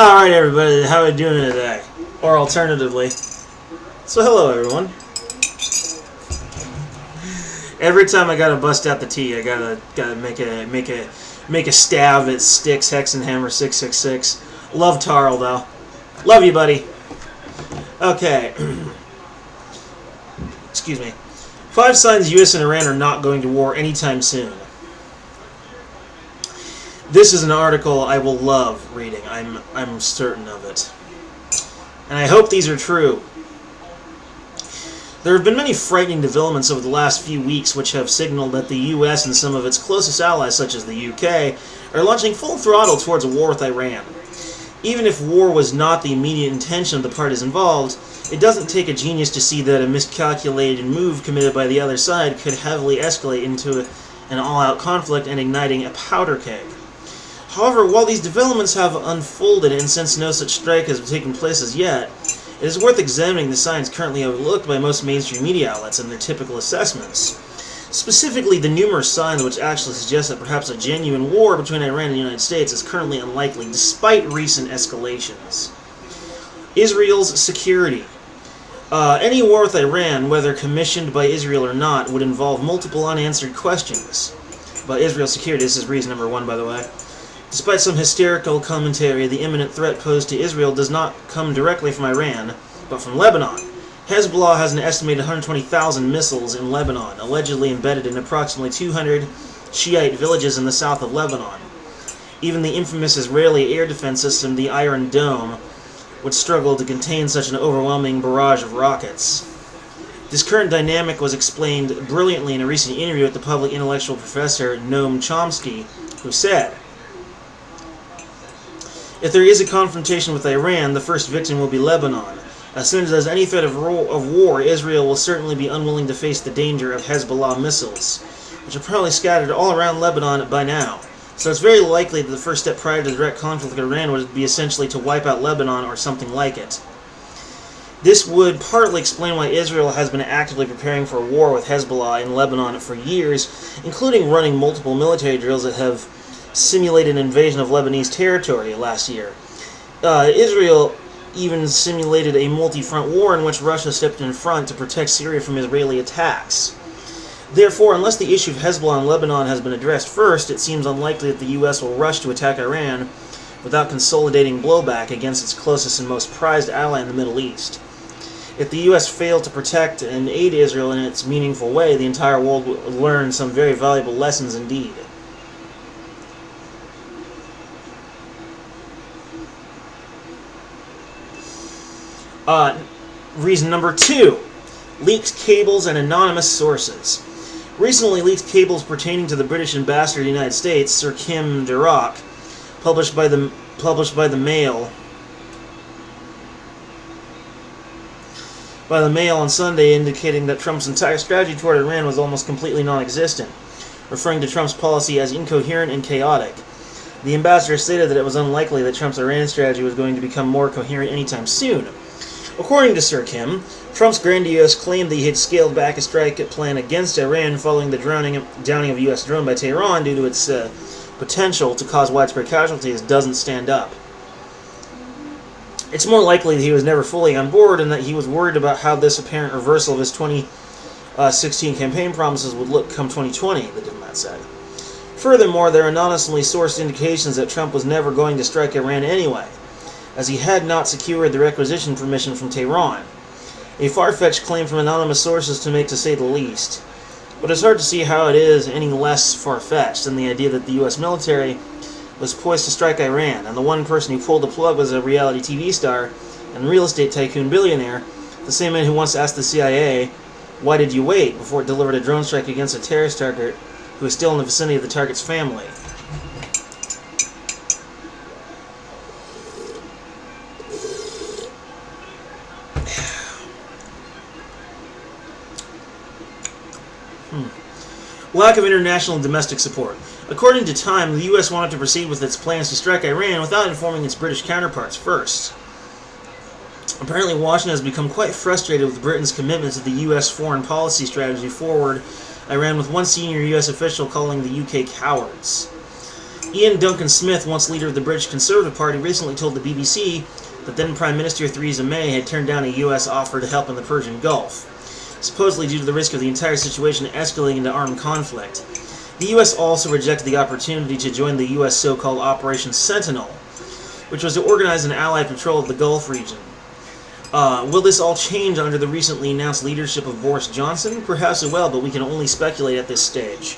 Alright everybody, how are we doing today? Or alternatively. So hello everyone. Every time I gotta bust out the tea, I gotta make a stab at Styx Hexenhammer 666. Love Tarl though. Love you, buddy. Okay. Excuse me. 5 signs US and Iran are not going to war anytime soon. This is an article I will love reading. I'm certain of it. And I hope these are true. There have been many frightening developments over the last few weeks which have signaled that the US and some of its closest allies, such as the UK, are launching full throttle towards a war with Iran. Even if war was not the immediate intention of the parties involved, it doesn't take a genius to see that a miscalculated move committed by the other side could heavily escalate into an all-out conflict and igniting a powder keg. However, while these developments have unfolded and since no such strike has taken place as yet, it is worth examining the signs currently overlooked by most mainstream media outlets and their typical assessments. Specifically, the numerous signs which actually suggest that perhaps a genuine war between Iran and the United States is currently unlikely despite recent escalations. Israel's security. Any war with Iran, whether commissioned by Israel or not, would involve multiple unanswered questions. But Israel's security, this is reason number 1, by the way. Despite some hysterical commentary, the imminent threat posed to Israel does not come directly from Iran, but from Lebanon. Hezbollah has an estimated 120,000 missiles in Lebanon, allegedly embedded in approximately 200 Shiite villages in the south of Lebanon. Even the infamous Israeli air defense system, the Iron Dome, would struggle to contain such an overwhelming barrage of rockets. This current dynamic was explained brilliantly in a recent interview with the public intellectual professor Noam Chomsky, who said, "If there is a confrontation with Iran, the first victim will be Lebanon. As soon as there's any threat of war, Israel will certainly be unwilling to face the danger of Hezbollah missiles, which are probably scattered all around Lebanon by now. So it's very likely that the first step prior to direct conflict with Iran would be essentially to wipe out Lebanon or something like it. This would partly explain why Israel has been actively preparing for a war with Hezbollah in Lebanon for years, including running multiple military drills that have simulated an invasion of Lebanese territory last year. Israel even simulated a multi-front war in which Russia stepped in front to protect Syria from Israeli attacks. Therefore, unless the issue of Hezbollah in Lebanon has been addressed first, it seems unlikely that the U.S. will rush to attack Iran without consolidating blowback against its closest and most prized ally in the Middle East. If the U.S. failed to protect and aid Israel in its meaningful way, the entire world will learn some very valuable lessons indeed." Reason number 2. Leaked cables and anonymous sources. Recently leaked cables pertaining to the British ambassador to the United States, Sir Kim Darroch, published by the Mail on Sunday, indicating that Trump's entire strategy toward Iran was almost completely non-existent, referring to Trump's policy as incoherent and chaotic. The ambassador stated that it was unlikely that Trump's Iran strategy was going to become more coherent anytime soon. According to Sir Kim, Trump's grandiose claim that he had scaled back a strike plan against Iran following the downing of a U.S. drone by Tehran due to its potential to cause widespread casualties doesn't stand up. It's more likely that he was never fully on board and that he was worried about how this apparent reversal of his 2016 campaign promises would look come 2020, the diplomat said. Furthermore, there are anonymously sourced indications that Trump was never going to strike Iran anyway, as he had not secured the requisition permission from Tehran. A far-fetched claim from anonymous sources to say the least. But it's hard to see how it is any less far-fetched than the idea that the U.S. military was poised to strike Iran, and the one person who pulled the plug was a reality TV star and real estate tycoon billionaire, the same man who once asked the CIA, "Why did you wait?" before it delivered a drone strike against a terrorist target who is still in the vicinity of the target's family. Lack of international and domestic support. According to Time, the U.S. wanted to proceed with its plans to strike Iran without informing its British counterparts first. Apparently, Washington has become quite frustrated with Britain's commitment to the U.S. foreign policy strategy forward Iran, with one senior U.S. official calling the UK cowards. Ian Duncan Smith, once leader of the British Conservative Party, recently told the BBC that then Prime Minister Theresa May had turned down a U.S. offer to help in the Persian Gulf, supposedly due to the risk of the entire situation escalating into armed conflict. The U.S. also rejected the opportunity to join the U.S. so-called Operation Sentinel, which was to organize an Allied patrol of the Gulf region. Will this all change under the recently announced leadership of Boris Johnson? Perhaps it will, but we can only speculate at this stage.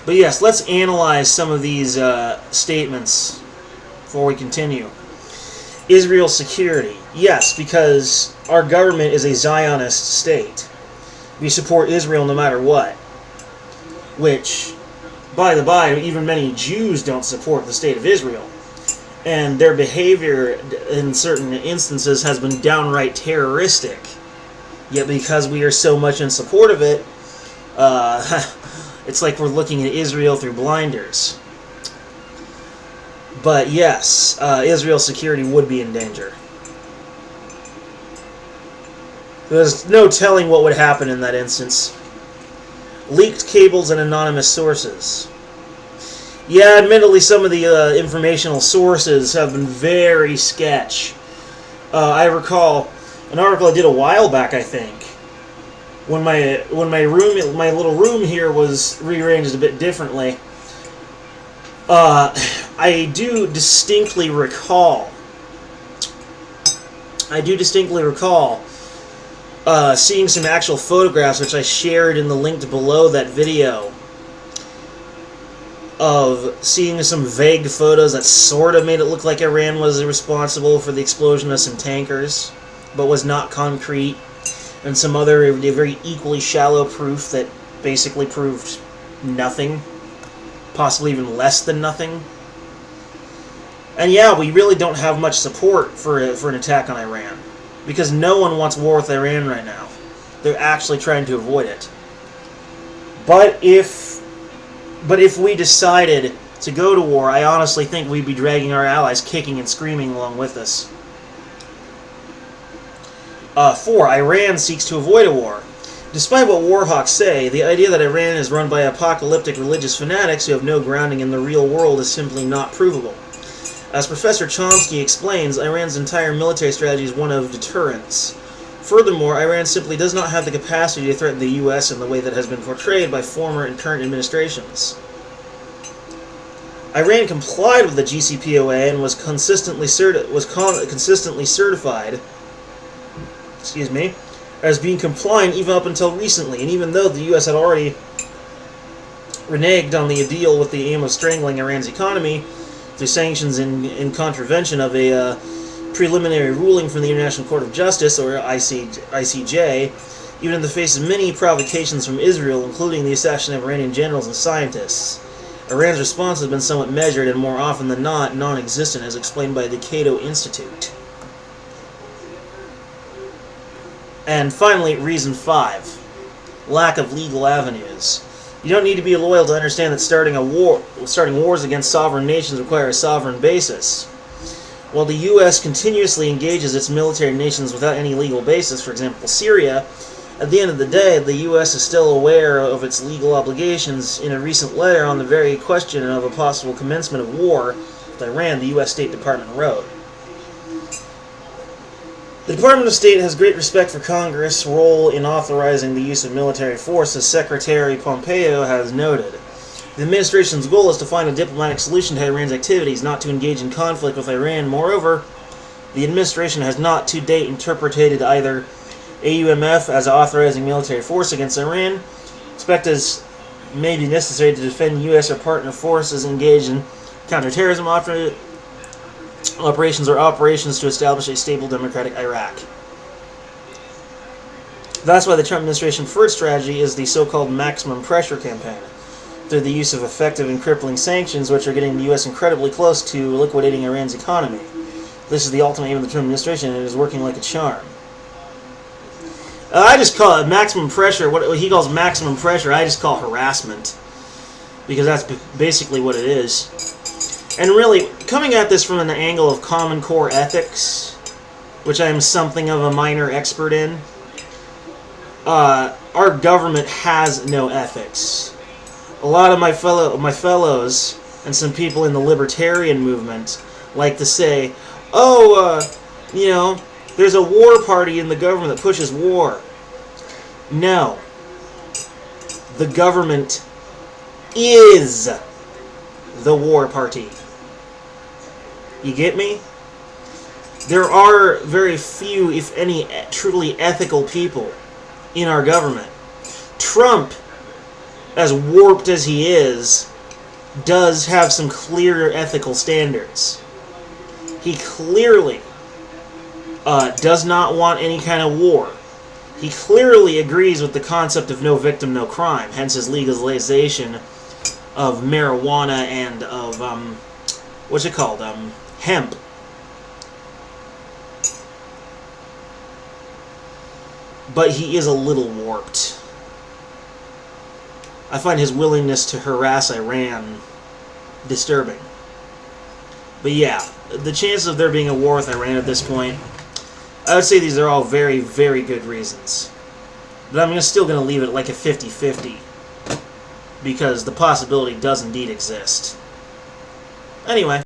But yes, let's analyze some of these statements before we continue. Israel's security. Yes, because our government is a Zionist state. We support Israel no matter what. Which, by the by, even many Jews don't support the state of Israel. And their behavior in certain instances has been downright terroristic. Yet because we are so much in support of it, it's like we're looking at Israel through blinders. But yes, Israel's security would be in danger. There's no telling what would happen in that instance. Leaked cables and anonymous sources. Yeah, admittedly, some of the informational sources have been very sketch. I recall an article I did a while back, I think, when my little room here was rearranged a bit differently. I do distinctly recall seeing some actual photographs, which I shared in the link below that video, of seeing some vague photos that sort of made it look like Iran was responsible for the explosion of some tankers, but was not concrete, and some other very equally shallow proof that basically proved nothing, possibly even less than nothing. And yeah, we really don't have much support for an attack on Iran, because no one wants war with Iran right now. They're actually trying to avoid it. But if we decided to go to war, I honestly think we'd be dragging our allies kicking and screaming along with us. 4. Iran seeks to avoid a war. Despite what warhawks say, the idea that Iran is run by apocalyptic religious fanatics who have no grounding in the real world is simply not provable. As Professor Chomsky explains, Iran's entire military strategy is one of deterrence. Furthermore, Iran simply does not have the capacity to threaten the U.S. in the way that has been portrayed by former and current administrations. Iran complied with the JCPOA and was consistently certified as being compliant even up until recently, and even though the U.S. had already reneged on the deal with the aim of strangling Iran's economy through sanctions in contravention of a preliminary ruling from the International Court of Justice, or ICJ, even in the face of many provocations from Israel, including the assassination of Iranian generals and scientists. Iran's response has been somewhat measured and more often than not non-existent, as explained by the Cato Institute. And finally, reason 5. Lack of legal avenues. You don't need to be loyal to understand that starting wars against sovereign nations require a sovereign basis. While the U.S. continuously engages its military nations without any legal basis, for example Syria, at the end of the day, the U.S. is still aware of its legal obligations. In a recent letter on the very question of a possible commencement of war with Iran, the U.S. State Department wrote, "The Department of State has great respect for Congress' role in authorizing the use of military force, as Secretary Pompeo has noted. The administration's goal is to find a diplomatic solution to Iran's activities, not to engage in conflict with Iran. Moreover, the administration has not to date interpreted either AUMF as authorizing military force against Iran, except as may be necessary to defend U.S. or partner forces engaged in counterterrorism operations or operations to establish a stable democratic Iraq." That's why the Trump administration preferred strategy is the so-called maximum pressure campaign, through the use of effective and crippling sanctions, which are getting the U.S. incredibly close to liquidating Iran's economy. This is the ultimate aim of the Trump administration, and it is working like a charm. I just call it maximum pressure. What he calls maximum pressure, I just call harassment, because that's basically what it is. And really, coming at this from an angle of Common Core ethics, which I am something of a minor expert in, our government has no ethics. A lot of my fellows and some people in the libertarian movement like to say, oh, there's a war party in the government that pushes war. No. The government is the war party. You get me? There are very few, if any, truly ethical people in our government. Trump, as warped as he is, does have some clear ethical standards. He clearly does not want any kind of war. He clearly agrees with the concept of no victim, no crime, hence his legalization of marijuana and of, what's it called, hemp. But he is a little warped. I find his willingness to harass Iran disturbing. But yeah, the chances of there being a war with Iran at this point, I would say these are all very, very good reasons. But I'm still going to leave it like a 50-50. Because the possibility does indeed exist. Anyway.